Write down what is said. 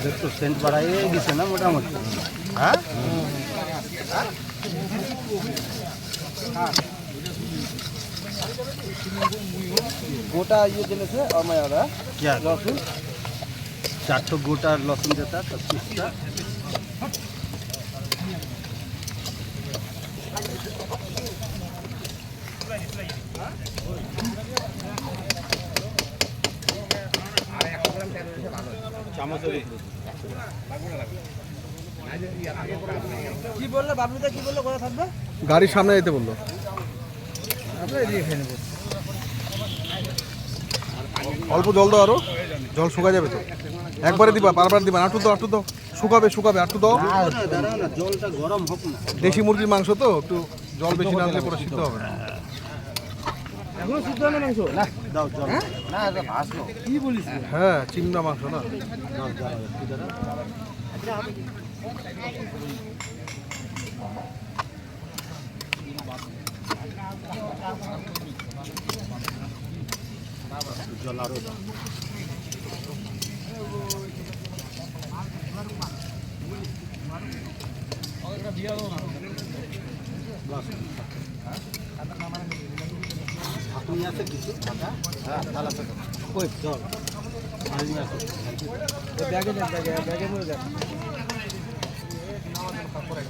একটু সেন্ট বাড়াইয়ে দিছে না মোটামুটি। হ্যাঁ গোটা ইয়ে জেনেছে আমারা क्या লসুন 400 गोटा लहसुन देता 25 কি বললো বাবলুদা, কি বললো কোথা থাকবে? গাড়ির সামনে যেতে বললো। আমরা এদিকে খেয়ে নেবো। অল্প জল দাও, আরো জল শুকা যাবে তো। একবারে দিবা, বারবার দিবা, আটু দাও আটু দাও, শুকাবে শুকাবে, আটু দাও। দাঁড়াও না, জলটা গরম হোক না। দেশি মুরগির মাংস তো একটু জল বেশি না দিলে পরে সিদ্ধ হবে না। এখনো সিদ্ধ হয় না মাংস? না দাও জল। না এটা ভাসলো। কি বলিস? হ্যাঁ, চিংড়া মাংস না। দাও দাও একটু দাঁড়াও। জল আরো দাও। আপনি আছে কিছু হ্যাঁ ভালো আছে কই জল আমি আছে ব্যাগে দেন, ব্যাগে মধ্যে দেন।